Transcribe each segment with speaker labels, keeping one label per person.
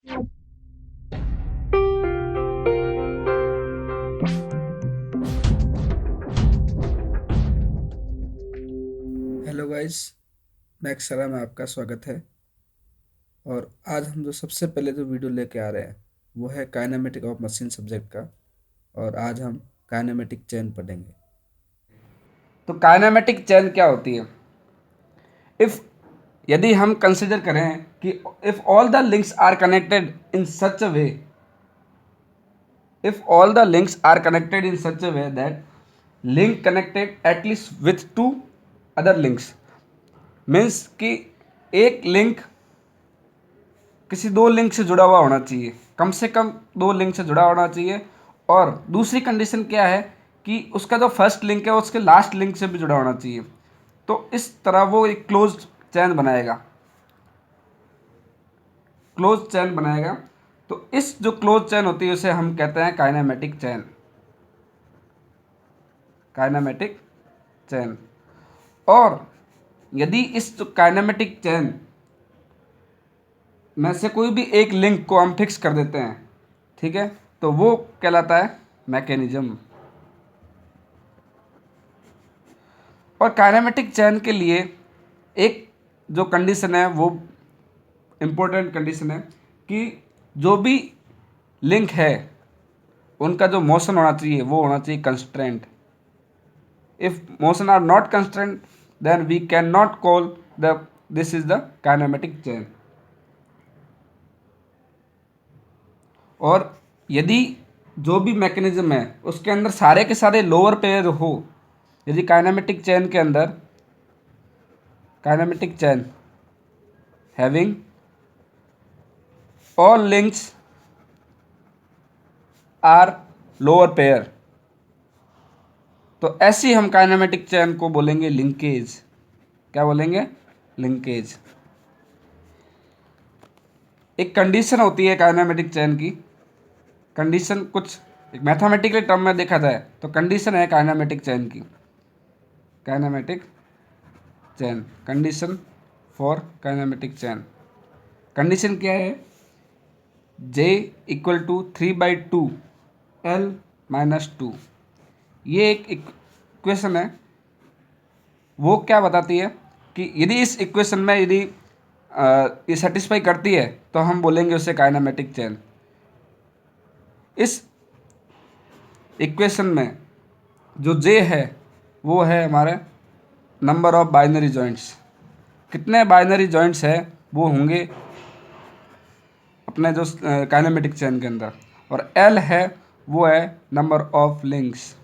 Speaker 1: Hello guys, max सरा में आपका स्वागत है। और आज हम जो सबसे पहले जो वीडियो लेके आ रहे हैं वो है काइनेमेटिक ऑफ मशीन सब्जेक्ट का। और आज हम काइनेमेटिक चेन पढ़ेंगे।
Speaker 2: तो काइनेमेटिक चेन क्या होती है? इफ यदि हम कंसिडर करें कि if all the links are connected in such a way, if all the links are connected in such a way that link connected at least with two other links, means कि एक link किसी दो link से जुड़ा हुआ होना चाहिए, कम से कम दो लिंक से जुड़ा होना चाहिए। और दूसरी कंडीशन क्या है कि उसका जो फर्स्ट लिंक है उसके लास्ट लिंक से भी जुड़ा होना चाहिए। तो इस तरह वो एक क्लोज चैन बनाएगा। तो इस जो क्लोज चैन होती है उसे हम कहते हैं काइनेमेटिक चैन। और यदि इस जो काइनेमेटिक चैन में से कोई भी एक लिंक को हम फिक्स कर देते हैं, ठीक है, तो वो कहलाता है मैकेनिज्म। और काइनेमेटिक चैन के लिए एक जो कंडीशन है वो इम्पोर्टेंट कंडीशन है कि जो भी लिंक है उनका जो मोशन होना चाहिए वो होना चाहिए constraint. If motion are not constraint then we can not call the this is the kinematic chain. और यदि जो भी मैकेनिज्म है उसके अंदर सारे के सारे लोअर पेयर हो, यदि kinematic chain having all links are lower pair, तो ऐसी हम काइनेमेटिक चैन को बोलेंगे लिंकेज। क्या बोलेंगे? लिंकेज। एक कंडीशन होती है काइनेमेटिक चैन की। कंडीशन कुछ एक मैथमेटिकल टर्म में देखा जाए तो कंडीशन है काइनेमेटिक चैन की। Kinematic chain condition for kinematic chain. Condition क्या है? J equal to 3/2 L-2। ये एक इक्वेशन है। वो क्या बताती है कि यदि इस इक्वेशन में यदि ये सेटिस्फाई करती है तो हम बोलेंगे उसे काइनेमेटिक चैन। इस इक्वेशन में जो J है वो है हमारे नंबर ऑफ बाइनरी जॉइंट्स। कितने बाइनरी जॉइंट्स है वो होंगे अपने जो काइनेमेटिक चैन के अंदर। और L है वो है नंबर ऑफ लिंक्स।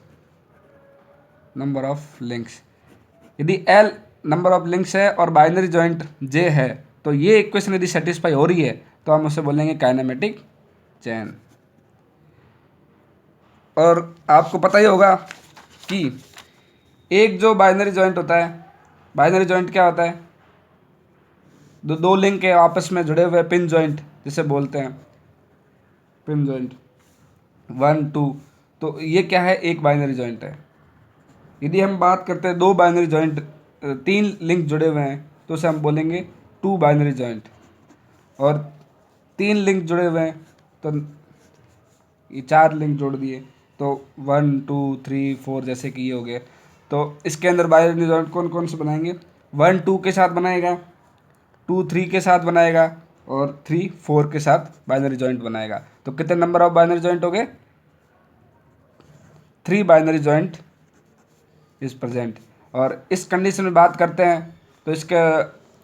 Speaker 2: यदि L नंबर ऑफ लिंक्स है और बाइनरी जॉइंट J है तो ये इक्वेशन यदि सेटिस्फाई हो रही है तो हम उसे बोलेंगे काइनेमेटिक चैन। और आपको पता ही होगा कि एक जो बाइनरी जॉइंट होता है, बाइनरी जॉइंट क्या होता है? दो लिंक के आपस में जुड़े हुए पिन जॉइंट जिसे बोलते हैं पिन जॉइंट 1 2। तो ये क्या है? एक बाइनरी जॉइंट है। यदि हम बात करते हैं दो बाइनरी जॉइंट, तीन लिंक जुड़े हुए हैं तो उसे हम बोलेंगे टू बाइनरी जॉइंट। और तीन लिंक जुड़े हुए हैं तो ये चार लिंक जोड़ दिए तो 1 2 3 4 जैसे कि ये हो गए। तो इसके अंदर बाइनरी जॉइंट कौन कौन से बनाएंगे? 1 2 के साथ बनाएगा, 2 3 के साथ बनाएगा और 3 4 के साथ बाइनरी जॉइंट बनाएगा। तो कितने नंबर ऑफ बाइनरी जॉइंट हो गए? 3 बाइनरी जॉइंट इज प्रेजेंट। और इस कंडीशन में बात करते हैं तो इसके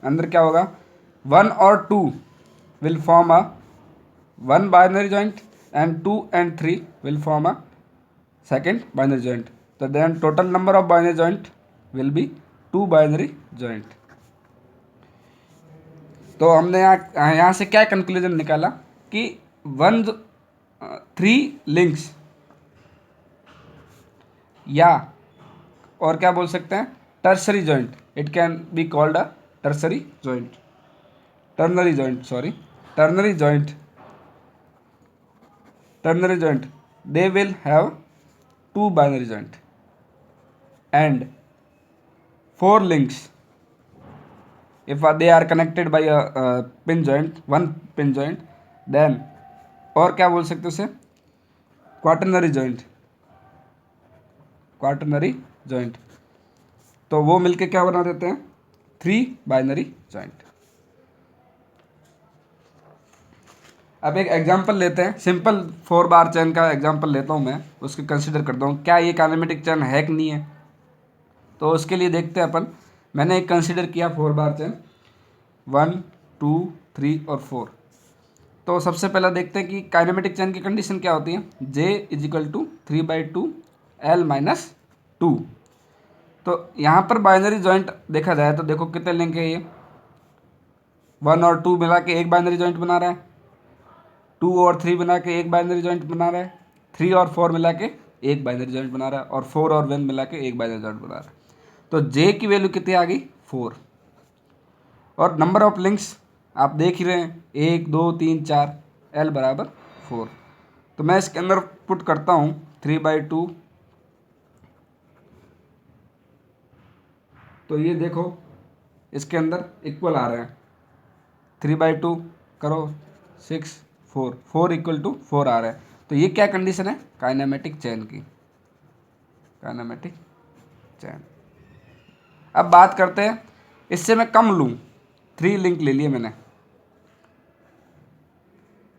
Speaker 2: अंदर क्या होगा? 1 और 2 will form a one binary joint and 2 and 3 will form a second binary joint. तो then total number of binary joint will be 2 binary joint. तो हमने यहाँ से क्या कंक्लूजन निकाला कि वन 3 लिंक्स, या और क्या बोल सकते हैं, tertiary joint, it can be called a tertiary joint, ternary joint, sorry, ternary joint, they will have two binary joint and four links if they are connected by a pin joint, one pin joint, then और क्या बोल सकते हो उसे, quaternary joint, quaternary joint. तो वो मिलके क्या बना देते हैं, 3 बाइनरी जॉइंट। अब एक एग्जांपल लेते हैं, सिंपल 4 बार चेन का एग्जांपल लेता हूँ मैं, उसके कंसिडर करता हूँ क्या ये काइनेमेटिक चेन है कि नहीं है। तो उसके लिए देखते हैं अपन, मैंने एक कंसिडर किया 4 बार चेन, 1 2 3 और 4। तो सबसे पहला देखते हैं कि काइनेमेटिक चेन की कंडीशन क्या होती है, J is equal to 3/2 L minus 2। तो यहाँ पर बाइनरी जॉइंट देखा जाए तो देखो कितने लिंक है ये, 1 और 2 मिला के एक बाइनरी जॉइंट बना रहा है, 2 और 3 मिला के एक बाइनरी जॉइंट बना रहा है, 3 और 4 मिला के एक बाइनरी जॉइंट बना रहा है, और 4 और 1 मिला के एक बाइनरी जॉइंट बना रहा है। तो J की वैल्यू कितनी आ गई, 4। और नंबर ऑफ लिंक्स आप देख ही रहे हैं, 1 2 3 4, L बराबर 4। तो मैं इसके अंदर पुट करता हूँ 3/2। तो ये देखो इसके अंदर इक्वल आ रहे हैं, 3/2 करो 6 4, 4 इक्वल टू 4 आ रहा है। तो ये क्या कंडीशन है, काइनेमेटिक चेन की, काइनेमेटिक चेन। अब बात करते हैं, इससे मैं कम लूँ, 3 लिंक ले लिए मैंने,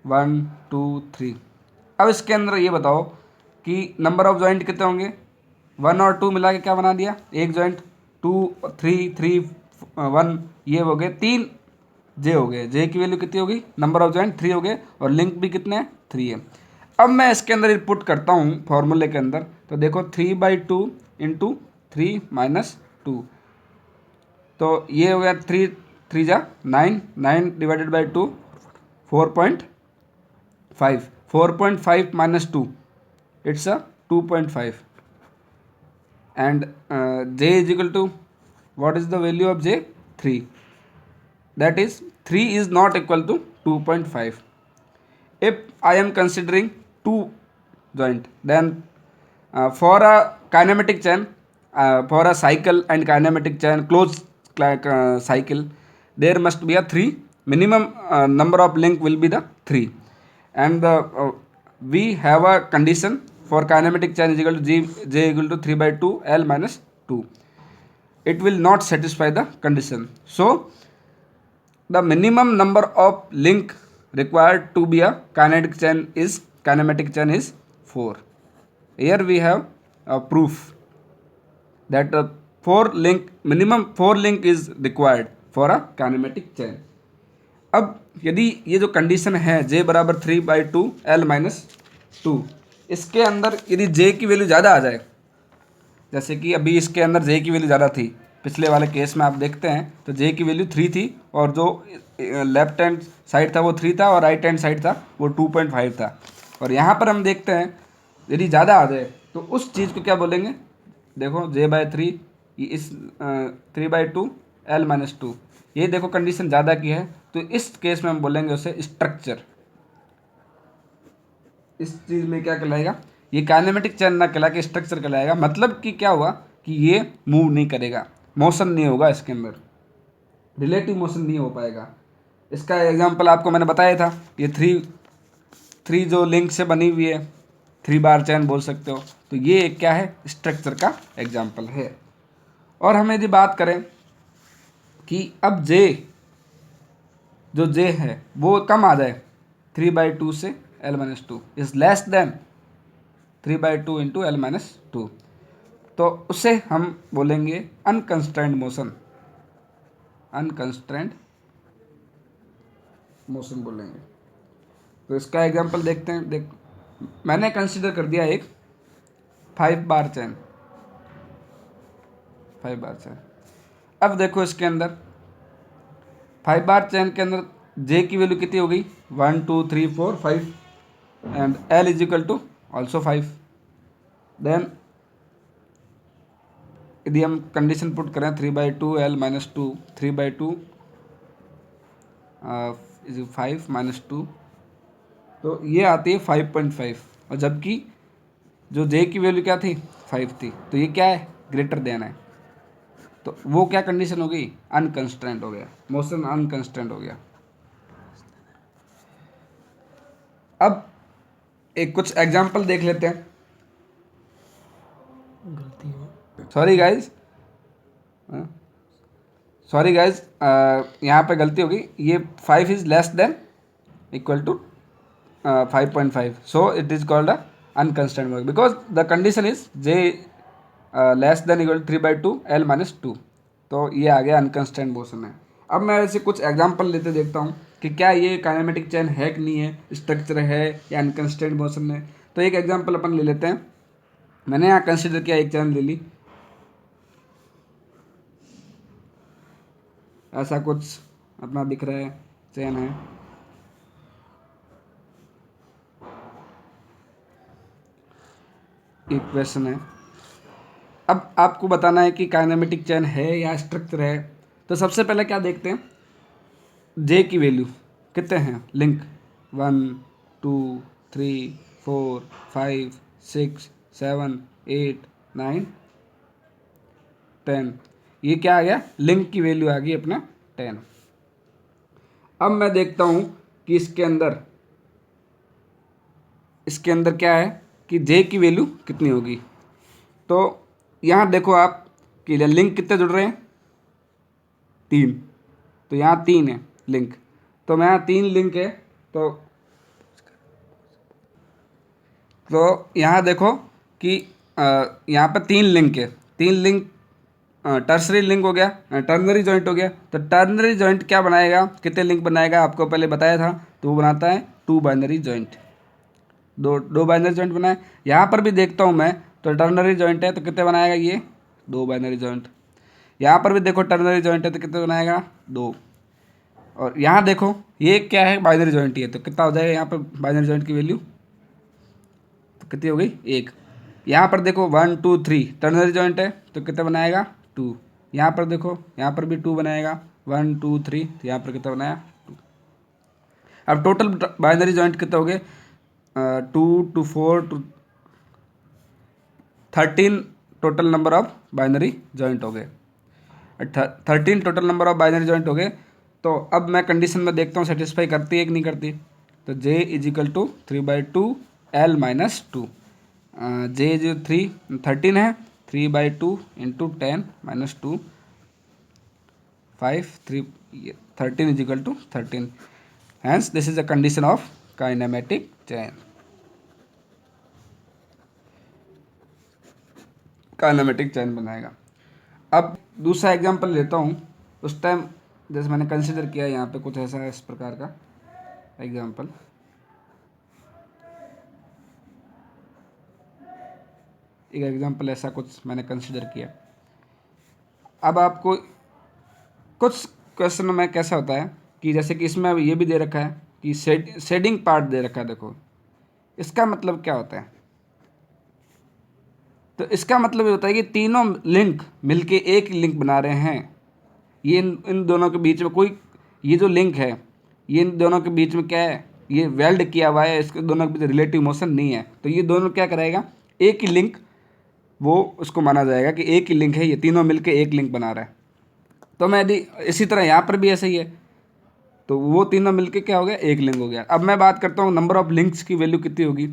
Speaker 2: 1 2 3। अब इसके अंदर ये बताओ कि नंबर ऑफ जॉइंट कितने होंगे, 1 और 2 मिला के क्या बना दिया, एक जॉइंट, 2 3 3 1, ये हो गए 3 जे हो गए। जे की वैल्यू कितनी होगी, नंबर ऑफ जॉइंट 3 हो गए, और लिंक भी कितने हैं, 3 है। अब मैं इसके अंदर पुट करता हूँ फॉर्मूले के अंदर, तो देखो 3/2 इंटू 3 माइनस 2। तो ये हो गया 3 3 जा 9, 9 divided by 2 4.5, 4.5 minus 2, it's a 2.5। and J is equal to, what is the value of J, 3, that is 3 is not equal to 2.5. If I am considering two joint, then for a kinematic chain, for a cycle and kinematic chain closed cycle, there must be a 3 minimum, number of link will be the 3, and we have a condition for kinematic chain is equal to J equal to 3/2 L minus 2. It will not satisfy the condition, so the minimum number of link required to be a kinematic chain is 4. Here we have a proof that 4 link, minimum 4 link is required for a kinematic chain. अब यदि ये जो condition है J बराबर 3/2 L minus 2, इसके अंदर यदि J की वैल्यू ज़्यादा आ जाए, जैसे कि अभी इसके अंदर J की वैल्यू ज़्यादा थी, पिछले वाले केस में आप देखते हैं तो J की वैल्यू 3 थी, और जो लेफ्ट हैंड साइड था वो 3 था, और राइट हैंड साइड था वो 2.5 था। और यहाँ पर हम देखते हैं यदि ज़्यादा आ जाए तो उस चीज़ को क्या बोलेंगे, देखो J/3, इस 3/2 L माइनस 2, ये देखो कंडीशन ज़्यादा की है, तो इस केस में हम बोलेंगे उसे स्ट्रक्चर। इस चीज़ में क्या कहलाएगा, ये काइनेमेटिक चेन ना कहला के स्ट्रक्चर कहलाएगा। मतलब कि क्या हुआ कि ये मूव नहीं करेगा, मोशन नहीं होगा इसके अंदर, रिलेटिव मोशन नहीं हो पाएगा। इसका एग्जांपल आपको मैंने बताया था, ये थ्री जो लिंक से बनी हुई है, 3 बार चेन बोल सकते हो। तो ये क्या है, स्ट्रक्चर का एग्जाम्पल है। और हम यदि बात करें कि अब J, जो J है वो कम आ जाए 3/2 से L minus 2 is less then 3/2 into L minus 2, तो उसे हम बोलेंगे अनकंस्ट्रेंड मोशन, अनकंस्ट्रेंड मोशन बोलेंगे। तो इसका एग्जांपल देखते हैं। देख, मैंने कंसीडर कर दिया एक 5 बार चेन, 5 बार चेन। अब देखो इसके अंदर 5 बार चेन के अंदर J की वैल्यू कितनी हो गई, 1 2 3 4 5, and L is equal to also 5। देन यदि हम कंडीशन पुट करें 3/2 L माइनस 2, 3/2 इज 5 माइनस 2, तो ये आती है 5.5, और जबकि जो J की वैल्यू क्या थी, 5 थी, तो ये क्या है, ग्रेटर देन है। तो वो क्या कंडीशन हो गई, अनकंस्ट्रेंट हो गया, मोशन अनकंस्ट्रेंट हो गया। अब एक कुछ एग्जाम्पल देख लेते हैं। सॉरी गाइज, यहाँ पे गलती होगी। ये 5 is less than equal to 5.5, so it is called a unconstrained motion because the condition is j less than equal to 3/2 l minus 2। तो ये आ गया अनकंस्ट्रेंड मोशन है। अब मैं ऐसे कुछ एग्जांपल लेते देखता हूँ कि क्या ये काइनेमेटिक चेन है कि नहीं है, स्ट्रक्चर है या अनकंस्ट्रेंड मोशन है। तो एक एग्जांपल अपन ले लेते हैं। मैंने यहाँ कंसिडर किया, एक चेन ले ली, ऐसा कुछ अपना दिख रहा है, चेन है। इक्वेशन है। अब आपको बताना है कि काइनेमेटिक चेन है या स्ट्रक्चर है। तो सबसे पहले क्या देखते हैं, जे की वैल्यू कितने हैं, लिंक 1 2 3 4 5 6 7 8 9 10। ये क्या आ गया, लिंक की वैल्यू आ गई अपना 10। अब मैं देखता हूँ कि इसके अंदर क्या है कि जे की वैल्यू कितनी होगी। तो यहाँ देखो आप कि लिंक कितने जुड़ रहे हैं, 3। तो यहाँ 3 है लिंक, तो मैं यहाँ 3 लिंक है। तो यहाँ देखो कि यहाँ पर 3 लिंक है, 3 लिंक टर्सरी लिंक हो गया, टर्नरी जॉइंट हो गया। तो टर्नरी जॉइंट क्या बनाएगा, कितने लिंक बनाएगा, आपको पहले बताया था। तो वो बनाता है 2 बाइनरी जॉइंट, दो बाइनरी जॉइंट बनाए। यहाँ पर भी देखता हूँ मैं, तो टर्नरी जॉइंट है तो कितने बनाएगा ये, 2 बाइनरी जॉइंट। यहाँ पर भी देखो टर्नरी जॉइंट है तो कितने बनाएगा, 2। और यहाँ देखो ये क्या है, बाइनरी जॉइंट ही है, तो कितना हो जाएगा यहाँ पर बाइनरी जॉइंट की वैल्यू, तो कितनी हो गई, 1। यहाँ पर देखो 1 2 3 टर्नरी जॉइंट है तो कितना बनाएगा, 2। यहाँ पर देखो, यहाँ पर भी 2 बनाएगा, 1 2 3, तो यहाँ पर कितना बनाया, 2। अब टोटल बाइनरी जॉइंट कितने हो गए, 2 2 4 2 13 total number of binary joint हो गए। 13 total number of binary joint हो गए। तो अब मैं कंडीशन में देखता हूँ सेटिस्फाई करती है कि नहीं करती। तो j is equal to 3/2 l minus 2। J जो 13 है, 3/2 into 10 minus 2 5 3 13 is equal to 13। Hence this is a condition of kinematic chain. Kinematic chain बनाएगा। अब दूसरा एग्जांपल लेता हूँ। उस टाइम जैसे मैंने कंसिडर किया यहाँ पे कुछ ऐसा इस प्रकार का एग्जांपल। एक एग्जांपल ऐसा कुछ मैंने कंसिडर किया। अब आपको कुछ क्वेश्चन में कैसा होता है कि जैसे कि इसमें अब ये भी दे रखा है कि शेडिंग पार्ट दे रखा है। देखो इसका मतलब क्या होता है, तो इसका मतलब ये होता है कि तीनों लिंक मिलके एक लिंक बना रहे हैं। ये इन दोनों के बीच में कोई, ये जो लिंक है ये इन दोनों के बीच में क्या है, ये वेल्ड किया हुआ है, इसके दोनों के बीच रिलेटिव मोशन नहीं है। तो ये दोनों क्या करेगा, एक ही लिंक, वो उसको माना जाएगा कि एक ही लिंक है, ये तीनों मिलके एक लिंक बना रहा है। तो मैं यदि इसी तरह यहाँ पर भी ऐसा ही है, तो वो तीनों मिलके क्या हो गया, एक लिंक हो गया। अब मैं बात करता हूँ नंबर ऑफ लिंक्स की वैल्यू कितनी होगी।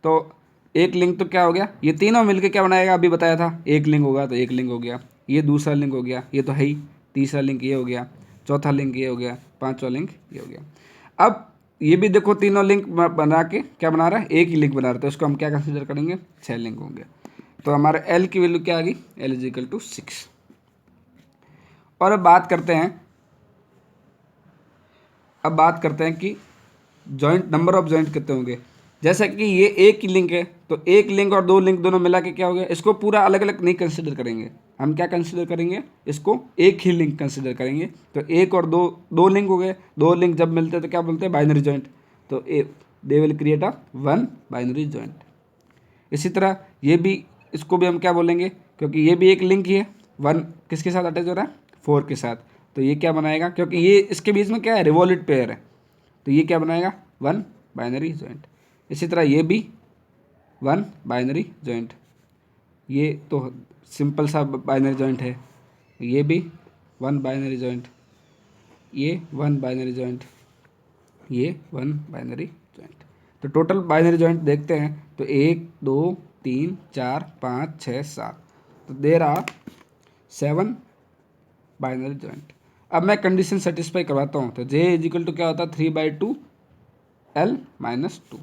Speaker 2: तो एक लिंक तो क्या हो गया, ये तीनों मिलके क्या बनाएगा, अभी बताया था एक लिंक होगा, तो एक लिंक हो गया। ये दूसरा लिंक हो गया, ये तो है ही। तीसरा लिंक ये हो गया, चौथा लिंक ये हो गया, पांचवा लिंक ये हो गया। अब ये भी देखो तीनों लिंक बना के क्या बना रहा है, एक ही लिंक बना रहा है। तो इसको हम क्या कंसिडर करेंगे, 6 लिंक होंगे। तो हमारे एल की वैल्यू क्या आ गई, एल इज इक्वल टू 6। और अब बात करते हैं कि जॉइंट नंबर ऑफ जॉइंट कितने होंगे। जैसे कि ये एक ही लिंक है, तो एक लिंक और 2 लिंक दोनों मिला के क्या हो गया, इसको पूरा अलग अलग नहीं कंसिडर करेंगे। हम क्या कंसिडर करेंगे, इसको एक ही लिंक कंसिडर करेंगे। तो एक और दो लिंक हो गए, 2 लिंक जब मिलते हैं तो क्या बोलते हैं, बाइनरी जॉइंट। तो they will create a 1 binary joint. इसी तरह ये भी, इसको भी हम क्या बोलेंगे, क्योंकि ये भी एक लिंक ही है, 1 किसके साथ अटैच हो रहा है, 4 के साथ। तो ये क्या बनाएगा, क्योंकि ये इसके बीच में क्या है, रिवॉल्यूट पेयर है, तो ये क्या बनाएगा, 1 बाइनरी जॉइंट। इसी तरह ये भी 1 बाइनरी जॉइंट। ये तो सिंपल सा बाइनरी जॉइंट है। ये भी 1 बाइनरी जॉइंट, ये 1 बाइनरी जॉइंट, ये 1 बाइनरी जॉइंट। तो टोटल बाइनरी जॉइंट देखते हैं तो 1 2 3 4 5 6 7, तो देर आर 7 बाइनरी जॉइंट। अब मैं कंडीशन सेटिस्फाई करवाता हूँ। तो जे इज इक्वल टू क्या होता है 3/2 L माइनस 2,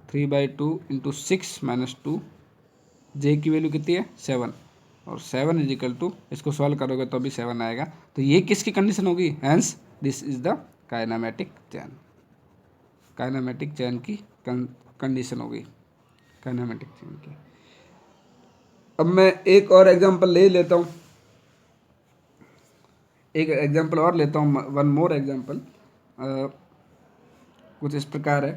Speaker 2: 3/2 इंटू 6 माइनस 2, जे की वैल्यू कितनी है 7, और 7 इज इक्वल टू, इसको सॉल्व करोगे तो भी 7 आएगा। तो ये किसकी कंडीशन होगी, hence this is the kinematic chain, kinematic chain की कंडीशन होगी, काइनेमेटिक चेन की। अब मैं एक और एग्जांपल ले लेता हूँ, एक एग्जांपल और लेता हूँ, वन मोर एग्जांपल। कुछ इस प्रकार है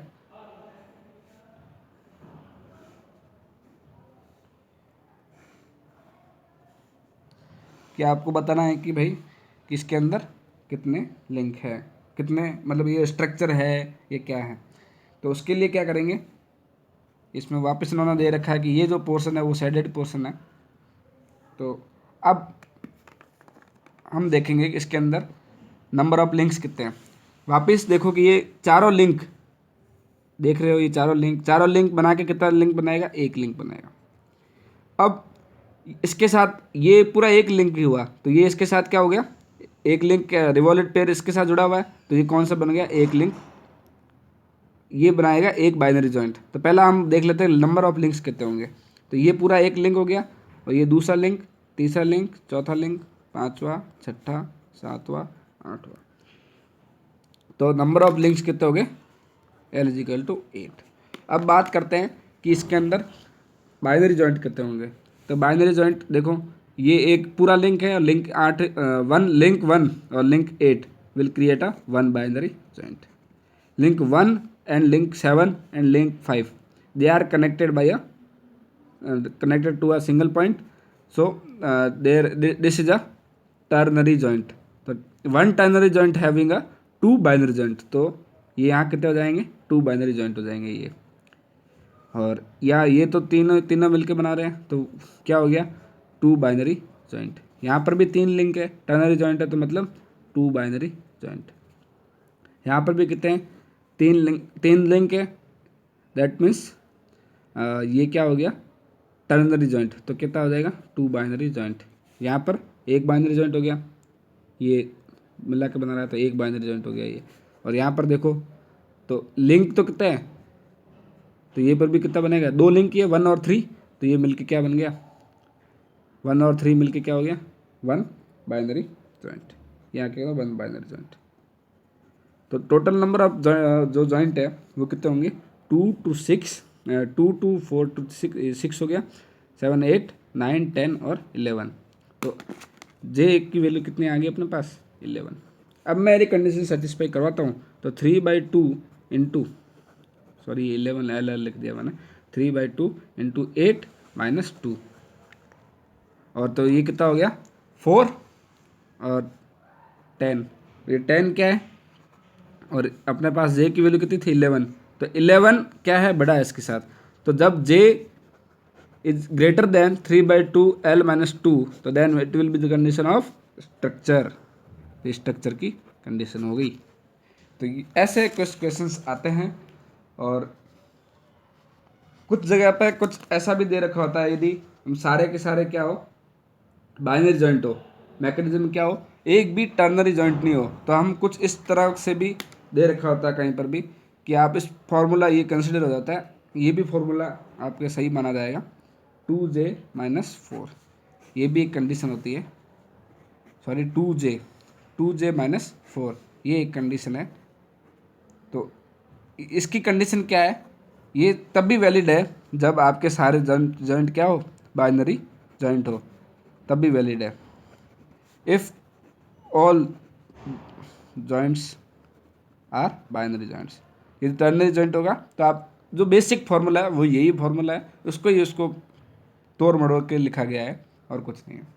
Speaker 2: कि आपको बताना है कि भाई कि इसके अंदर कितने लिंक है, कितने मतलब ये स्ट्रक्चर है, ये क्या है। तो उसके लिए क्या करेंगे, इसमें वापस इन्होंने दे रखा है कि ये जो पोर्शन है वो शेडेड पोर्शन है। तो अब हम देखेंगे कि इसके अंदर नंबर ऑफ लिंक्स कितने हैं। वापस देखो कि ये चारों लिंक देख रहे हो, ये चारों लिंक बना के कितना लिंक बनाएगा, एक लिंक बनाएगा। अब इसके साथ ये पूरा एक लिंक ही हुआ, तो ये इसके साथ क्या हो गया, एक लिंक रिवॉल्यूट पेयर इसके साथ जुड़ा हुआ है, तो ये कौन सा बन गया, एक लिंक, ये बनाएगा एक बाइनरी जॉइंट। तो पहला हम देख लेते हैं नंबर ऑफ लिंक्स कितने होंगे। तो ये पूरा एक लिंक हो गया, और ये दूसरा लिंक, तीसरा लिंक, चौथा लिंक, पाँचवा, छठा, सातवां, आठवां। तो नंबर ऑफ लिंक्स कितने हो गए, L इज इक्वल टू 8। अब बात करते हैं कि इसके अंदर बाइनरी जॉइंट कितने होंगे। तो बाइनरी जॉइंट देखो, ये एक पूरा लिंक है, और लिंक 8, लिंक 1 और link 8 will create a one binary joint. Link 1 and link 7 and link 5, they are connected by a connected to a single point. So this is a ternary joint. तो one ternary joint having a two binary joint, तो ये यहाँ कितने हो जाएंगे, to binary joint हो जाएंगे ये। और या ये तो तीनों तीनों मिलके बना रहे हैं, तो क्या हो गया, टू बाइनरी जॉइंट। यहाँ पर भी 3 लिंक है, टर्नरी जॉइंट है, तो मतलब टू बाइनरी जॉइंट। यहाँ पर भी कितने हैं, 3 लिंक है, दैट मीन्स ये क्या हो गया, टर्नरी जॉइंट। तो कितना हो जाएगा, टू बाइनरी जॉइंट। यहाँ पर एक बाइनरी जॉइंट हो गया, ये मिला के बना रहा है, तो एक बाइनरी जॉइंट हो गया ये। और यहाँ पर देखो तो लिंक तो कितना है, तो ये पर भी कितना बनेगा, 2 लिंक ही है, 1 और 3, तो ये मिलके क्या बन गया, 1 और 3 मिलके क्या हो गया, 1 बाइनरी जॉइंट। यहाँ क्या होगा, 1 बाइनरी जॉइंट। तो टोटल नंबर ऑफ जो जॉइंट है वो कितने होंगे, 2 to 6, 2 to 4 to 6 हो गया, 7 8 9 10 और 11। तो जे की वैल्यू कितनी आ गई अपने पास, 11। अब मैं मेरी कंडीशन सेटिस्फाई करवाता हूँ। तो 3/2 इंटू, सॉरी 11 एल एल लिख दिया मैंने, 3/2 इंटू 8 माइनस 2, और तो ये कितना हो गया, 4 और 10। ये 10 क्या है, और अपने पास जे की वैल्यू कितनी थी, 11। तो 11 क्या है, बड़ा है इसके साथ। तो जब J is greater than 3/2 L minus 2, तो then it will be the condition of structure, structure की कंडीशन हो गई। तो ऐसे कुछ क्वेश्चंस आते हैं, और कुछ जगह पर कुछ ऐसा भी दे रखा होता है, यदि हम सारे के सारे क्या हो, बाइनरी जॉइंट हो, मैकेनिज्म क्या हो, एक भी टर्नरी जॉइंट नहीं हो, तो हम कुछ इस तरह से भी दे रखा होता है कहीं पर भी कि आप इस फार्मूला ये कंसिडर हो जाता है, ये भी फार्मूला आपके सही माना जाएगा, 2J माइनस 4, ये भी एक कंडीशन होती है, सॉरी 2J माइनस 4, ये एक कंडीशन है। तो इसकी कंडीशन क्या है, ये तब भी वैलिड है जब आपके सारे जॉइंट क्या हो, बाइनरी जॉइंट हो, तब भी वैलिड है। If all joints are binary joints, यदि टर्नरी जॉइंट होगा तो आप जो बेसिक फार्मूला है वो यही फार्मूला है, उसको तोड़ मड़ोड़ के लिखा गया है, और कुछ नहीं है।